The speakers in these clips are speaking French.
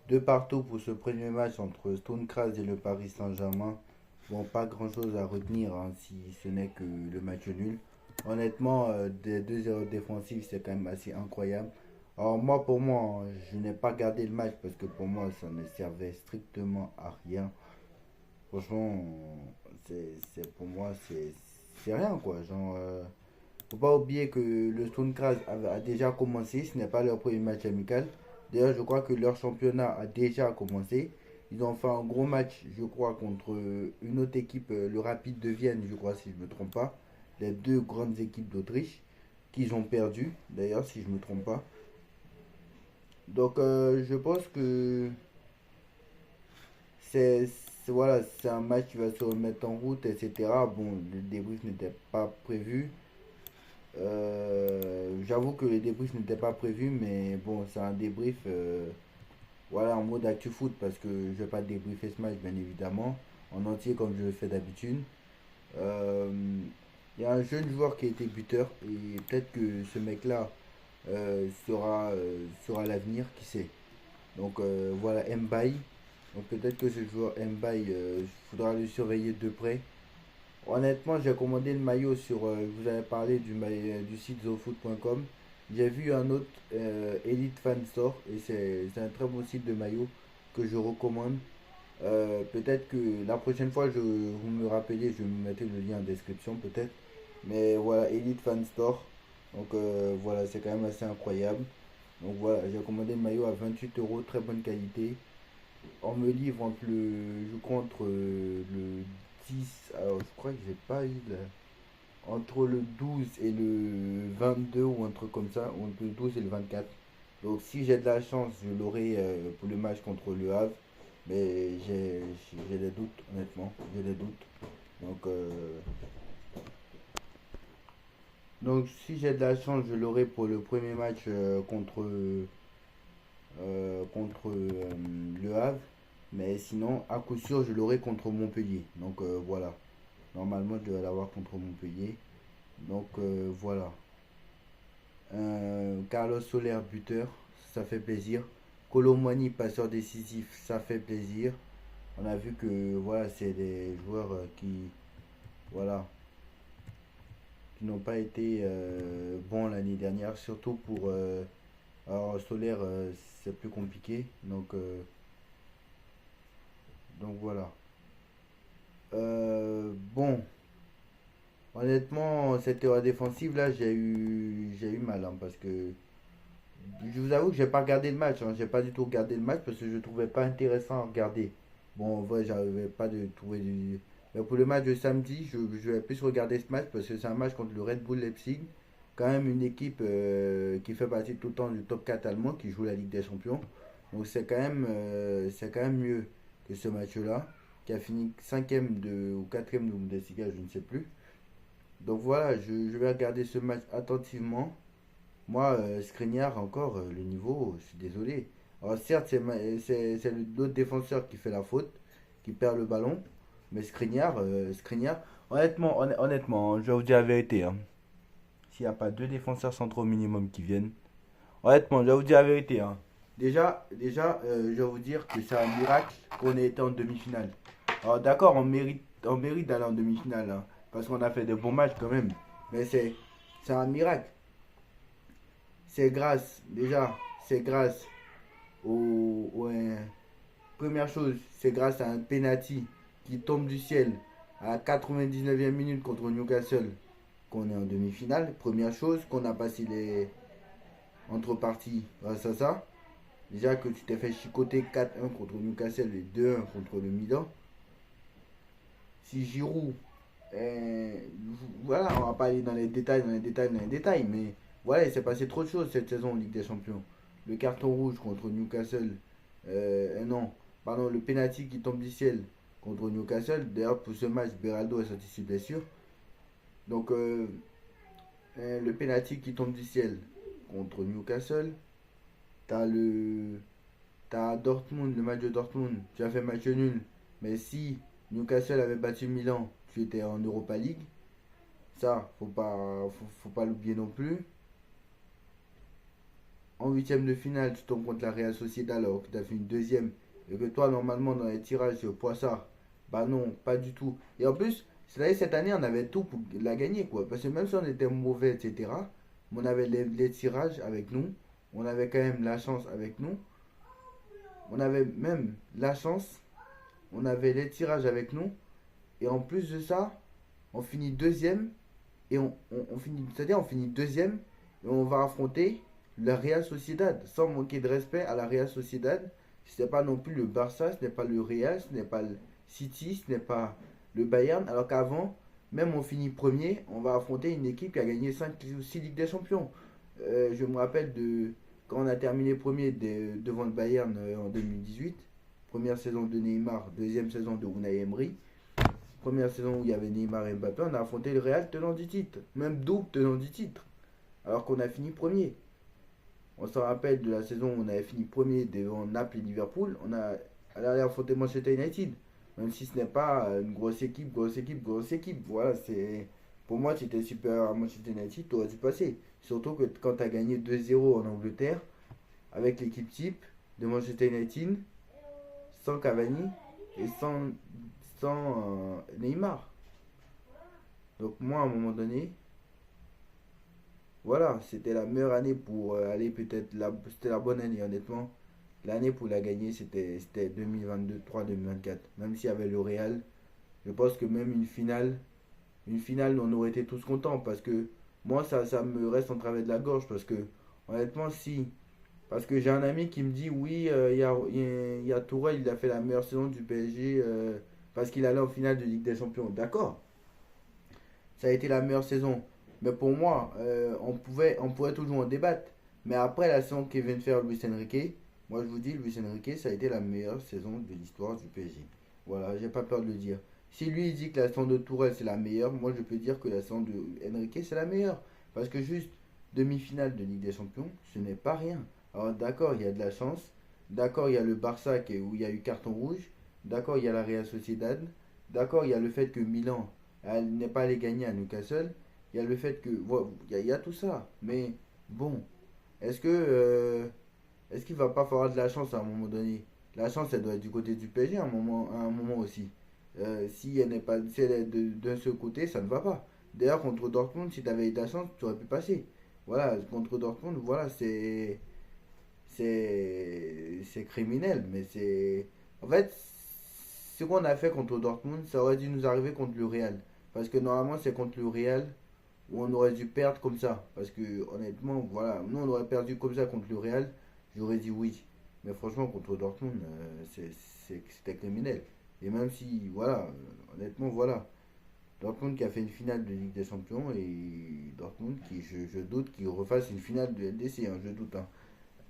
Deux partout pour ce premier match entre Stone Kras et le Paris Saint-Germain. Bon, pas grand-chose à retenir hein, si ce n'est que le match nul. Honnêtement, des deux erreurs défensives, c'est quand même assez incroyable. Alors moi, pour moi, hein, je n'ai pas gardé le match parce que pour moi, ça ne servait strictement à rien. Franchement, pour moi, c'est rien quoi. Genre, faut pas oublier que le Stone Kras a déjà commencé, ce n'est pas leur premier match amical. D'ailleurs, je crois que leur championnat a déjà commencé. Ils ont fait un gros match, je crois, contre une autre équipe, le Rapide de Vienne, je crois, si je ne me trompe pas. Les deux grandes équipes d'Autriche, qu'ils ont perdu, d'ailleurs, si je ne me trompe pas. Donc, je pense que c'est voilà, c'est un match qui va se remettre en route, etc. Bon, le débrief n'était pas prévu. J'avoue que le débrief n'était pas prévu, mais bon, c'est un débrief voilà, en mode actu foot parce que je vais pas débriefer ce match, bien évidemment, en entier comme je le fais d'habitude. Euh, Il y a un jeune joueur qui a été buteur et peut-être que ce mec-là sera l'avenir, qui sait. Donc voilà, Mbaye. Donc peut-être que ce joueur Mbaye, il faudra le surveiller de près. Honnêtement, j'ai commandé le maillot sur. Vous avez parlé du site zofoot.com. J'ai vu un autre Elite Fan Store et c'est un très bon site de maillot que je recommande. Peut-être que la prochaine fois, vous me rappelez, je vais me mettre le lien en description peut-être. Mais voilà, Elite Fan Store. Donc voilà, c'est quand même assez incroyable. Donc voilà, j'ai commandé le maillot à 28 euros, très bonne qualité. On me livre je crois entre le 10, alors je crois que j'ai pas eu entre le 12 et le 22 ou un truc comme ça, ou entre le 12 et le 24. Donc si j'ai de la chance, je l'aurai pour le match contre le Havre, mais j'ai des doutes, honnêtement, j'ai des doutes. Donc, donc si j'ai de la chance, je l'aurai pour le premier match contre le Havre. Mais sinon, à coup sûr, je l'aurai contre Montpellier. Donc voilà. Normalement, je dois l'avoir contre Montpellier. Donc voilà. Carlos Soler, buteur, ça fait plaisir. Colomwani, passeur décisif, ça fait plaisir. On a vu que voilà, c'est des joueurs voilà, qui n'ont pas été bons l'année dernière, surtout pour. Alors Soler, c'est plus compliqué. Donc voilà. Bon, honnêtement, cette erreur défensive là, j'ai eu mal hein, parce que je vous avoue que j'ai pas regardé le match. Hein, j'ai pas du tout regardé le match parce que je trouvais pas intéressant à regarder. Bon, en vrai, j'arrivais pas de trouver du. Mais pour le match de samedi, je vais plus regarder ce match parce que c'est un match contre le Red Bull Leipzig. Quand même une équipe qui fait partie tout le temps du top 4 allemand qui joue la Ligue des Champions. Donc c'est quand même mieux que ce match-là, qui a fini cinquième ou quatrième de Bundesliga, je ne sais plus. Donc voilà, je vais regarder ce match attentivement. Moi, Skriniar, encore, le niveau, je suis désolé. Alors certes, c'est l'autre défenseur qui fait la faute, qui perd le ballon. Mais Skriniar, honnêtement, je vais vous dire la vérité. Hein. S'il n'y a pas deux défenseurs centraux minimum qui viennent, honnêtement, je vais vous dire la vérité. Hein. Déjà je vais vous dire que c'est un miracle qu'on ait été en demi-finale. Alors d'accord, on mérite d'aller en demi-finale, hein, parce qu'on a fait de bons matchs quand même. Mais c'est un miracle. C'est grâce première chose, c'est grâce à un penalty qui tombe du ciel à la 99e minute contre Newcastle qu'on est en demi-finale. Première chose, qu'on a passé les entreparties grâce à ça. Déjà que tu t'es fait chicoter 4-1 contre Newcastle et 2-1 contre le Milan. Si Giroud, voilà, on va pas aller dans les détails, mais voilà, il s'est passé trop de choses cette saison en Ligue des Champions. Le carton rouge contre Newcastle, non, pardon, le penalty qui tombe du ciel contre Newcastle. D'ailleurs, pour ce match, Beraldo est sorti sur blessure. Donc, le penalty qui tombe du ciel contre Newcastle. T'as le, t'as Dortmund, le match de Dortmund. Tu as fait match nul. Mais si Newcastle avait battu Milan, tu étais en Europa League. Ça, faut pas l'oublier non plus. en huitième de finale, tu tombes contre la Real Sociedad alors que tu as fait une deuxième, et que toi, normalement, dans les tirages, c'est au Poissard, bah non, pas du tout. Et en plus, cette année, on avait tout pour la gagner, quoi. Parce que même si on était mauvais, etc., on avait les tirages avec nous, on avait quand même la chance avec nous, on avait même la chance, on avait les tirages avec nous, et en plus de ça, on finit deuxième, et on finit, c'est-à-dire on finit deuxième, et on va affronter la Real Sociedad, sans manquer de respect à la Real Sociedad. Ce n'est pas non plus le Barça, ce n'est pas le Real, ce n'est pas le City, ce n'est pas le Bayern, alors qu'avant, même on finit premier, on va affronter une équipe qui a gagné 5 ou 6 Ligues des Champions. Je me rappelle de quand on a terminé premier devant le Bayern en 2018, première saison de Neymar, deuxième saison de Unai Emery. Première saison où il y avait Neymar et Mbappé, on a affronté le Real tenant du titre, même double tenant du titre, alors qu'on a fini premier. On s'en rappelle de la saison où on avait fini premier devant Naples et Liverpool, on a allé affronter Manchester United, même si ce n'est pas une grosse équipe, grosse équipe, grosse équipe. Voilà, c'est pour moi, si tu étais supérieur à Manchester United, tu aurais dû passer. Surtout que quand tu as gagné 2-0 en Angleterre, avec l'équipe type de Manchester United, sans Cavani et sans Neymar. Donc moi, à un moment donné, voilà, c'était la meilleure année pour aller peut-être, c'était la bonne année honnêtement. L'année pour la gagner, c'était 2022-3-2024. Même s'il y avait le Real, je pense que même une finale, on aurait été tous contents parce que moi, ça me reste en travers de la gorge parce que honnêtement, si. Parce que j'ai un ami qui me dit, oui, il y a Tourelle, il a fait la meilleure saison du PSG parce qu'il allait en finale de Ligue des Champions. D'accord, ça a été la meilleure saison. Mais pour moi, on pourrait toujours en débattre. Mais après la saison que vient de faire Luis Enrique, moi je vous dis, Luis Enrique, ça a été la meilleure saison de l'histoire du PSG. Voilà, j'ai pas peur de le dire. Si lui il dit que la saison de Tourelle c'est la meilleure, moi je peux dire que la saison de Enrique c'est la meilleure. Parce que juste demi-finale de Ligue des Champions, ce n'est pas rien. Alors d'accord, il y a de la chance. D'accord, il y a le Barça où il y a eu carton rouge. D'accord, il y a la Real Sociedad. D'accord, il y a le fait que Milan elle n'est pas allée gagner à Newcastle. Il y a le fait que. Voilà, il y a tout ça. Mais bon, est-ce que. Est-ce qu'il va pas falloir de la chance à un moment donné? La chance, elle doit être du côté du PSG à un moment aussi. Si elle n'est pas. Si elle est d'un seul côté, ça ne va pas. D'ailleurs, contre Dortmund, si tu avais eu ta chance, tu aurais pu passer. Voilà, contre Dortmund, voilà, c'est criminel, mais c'est. En fait, ce qu'on a fait contre Dortmund, ça aurait dû nous arriver contre le Real. Parce que normalement, c'est contre le Real où on aurait dû perdre comme ça. Parce que honnêtement, voilà, nous on aurait perdu comme ça contre le Real, j'aurais dit oui. Mais franchement, contre Dortmund, c'était criminel. Et même si, voilà, honnêtement, voilà. Dortmund qui a fait une finale de Ligue des Champions et Dortmund qui, je doute, qu'il refasse une finale de LDC, hein, je doute. Hein.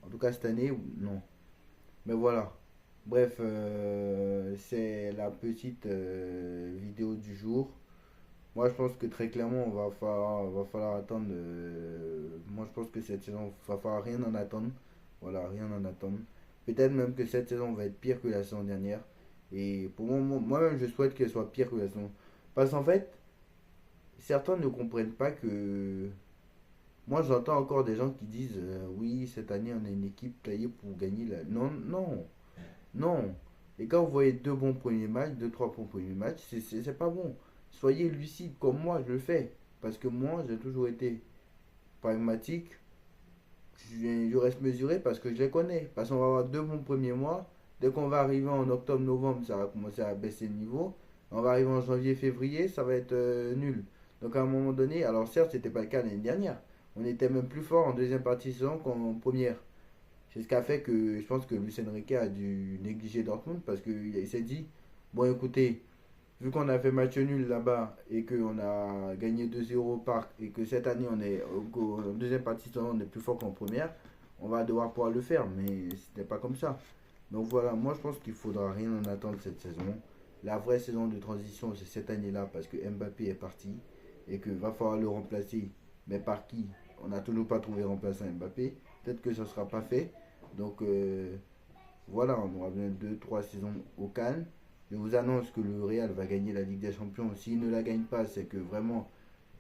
En tout cas, cette année, non. Mais voilà. Bref, c'est la petite vidéo du jour. Moi, je pense que très clairement, va falloir attendre. Moi, je pense que cette saison, va falloir rien en attendre. Voilà, rien en attendre. Peut-être même que cette saison va être pire que la saison dernière. Et pour moi-même, je souhaite qu'elle soit pire que la saison. Parce qu'en fait, certains ne comprennent pas que. Moi, j'entends encore des gens qui disent oui, cette année, on a une équipe taillée pour gagner la. Non, non, non. Et quand vous voyez deux bons premiers matchs, deux, trois bons premiers matchs, c'est pas bon. Soyez lucide comme moi, je le fais. Parce que moi, j'ai toujours été pragmatique. Je reste mesuré parce que je les connais. Parce qu'on va avoir deux bons premiers mois. Dès qu'on va arriver en octobre-novembre, ça va commencer à baisser le niveau. On va arriver en janvier-février, ça va être nul. Donc à un moment donné, alors certes, c'était pas le cas l'année dernière. On était même plus fort en deuxième partie de saison qu'en première. C'est ce qui a fait que je pense que Luis Enrique a dû négliger Dortmund parce qu'il s'est dit, bon écoutez, vu qu'on a fait match nul là-bas et qu'on a gagné 2-0 au parc et que cette année on est en deuxième partie de saison, on est plus fort qu'en première, on va devoir pouvoir le faire, mais c'était pas comme ça. Donc voilà, moi je pense qu'il faudra rien en attendre cette saison. La vraie saison de transition c'est cette année-là parce que Mbappé est parti et que va falloir le remplacer. Mais par qui? On n'a toujours pas trouvé remplaçant Mbappé. Peut-être que ça ne sera pas fait. Donc voilà, on aura bien 2-3 saisons au calme. Je vous annonce que le Real va gagner la Ligue des Champions. S'il ne la gagne pas, c'est que vraiment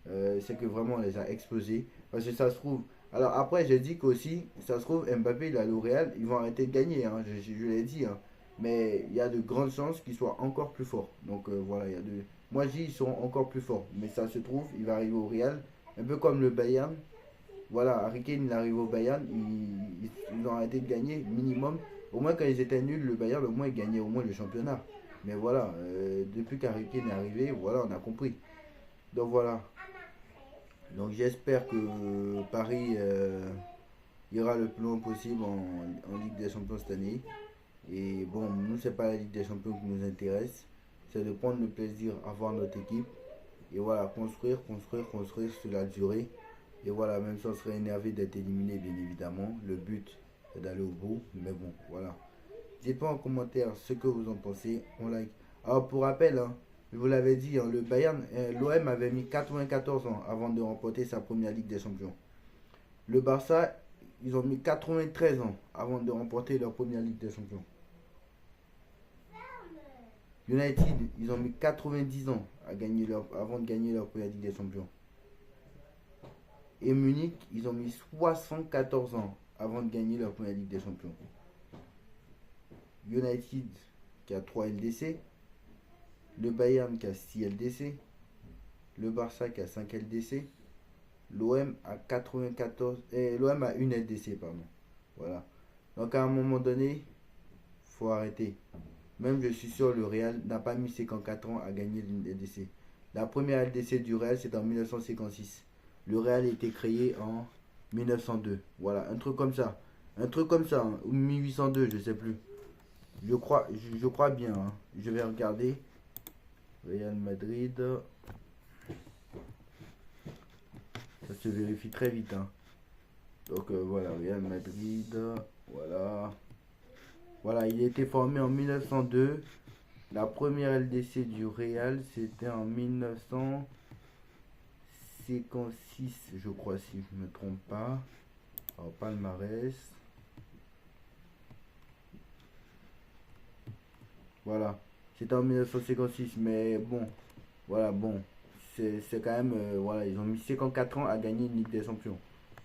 on les a explosés. Parce que ça se trouve, Alors après, j'ai dit qu'aussi, ça se trouve, Mbappé, il a le Real, ils vont arrêter de gagner, hein, je l'ai dit, hein. Mais il y a de grandes chances qu'ils soient encore plus forts. Donc voilà, il y a de... Moi, je dis, ils seront encore plus forts. Mais ça se trouve, il va arriver au Real, un peu comme le Bayern. Voilà, Harry Kane, il arrive au Bayern, ils ont arrêté de gagner, minimum. Au moins, quand ils étaient nuls, le Bayern, au moins, ils gagnaient au moins le championnat. Mais voilà, depuis qu'Harry Kane est arrivé, voilà, on a compris. Donc voilà. Donc j'espère que Paris ira le plus loin possible en Ligue des Champions cette année. Et bon, nous, c'est pas la Ligue des Champions qui nous intéresse. C'est de prendre le plaisir à voir notre équipe. Et voilà, construire sur la durée. Et voilà, même si on serait énervé d'être éliminé, bien évidemment. Le but, c'est d'aller au bout. Mais bon, voilà. Dites-moi en commentaire ce que vous en pensez. On like. Alors, pour rappel, hein, je vous l'avais dit, hein, le Bayern, l'OM avait mis 94 ans avant de remporter sa première Ligue des Champions. Le Barça, ils ont mis 93 ans avant de remporter leur première Ligue des Champions. United, ils ont mis 90 ans avant de gagner leur première Ligue des Champions. Et Munich, ils ont mis 74 ans avant de gagner leur première Ligue des Champions. United, qui a 3 LDC. Le Bayern, qui a 6 LDC. Le Barça, qui a 5 LDC. L'OM a 94. L'OM a une LDC, pardon. Voilà. Donc à un moment donné, faut arrêter. Même je suis sûr, le Real n'a pas mis 54 ans à gagner une LDC. La première LDC du Real, c'est en 1956. Le Real a été créé en 1902. Voilà, un truc comme ça. Un truc comme ça, hein, ou 1802, je sais plus. Je crois bien, hein. Je vais regarder. Real Madrid. Ça se vérifie très vite, hein. Donc voilà, Real Madrid. Voilà. Voilà, il a été formé en 1902. La première LDC du Real, c'était en 1956, je crois, si je ne me trompe pas. Alors, palmarès. Voilà. C'était en 1956, mais bon. Voilà, bon. C'est quand même. Voilà, ils ont mis 54 ans à gagner une Ligue des Champions.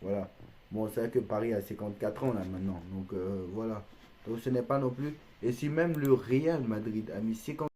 Voilà. Bon, c'est vrai que Paris a 54 ans là maintenant. Donc voilà. Donc ce n'est pas non plus. Et si même le Real Madrid a mis 50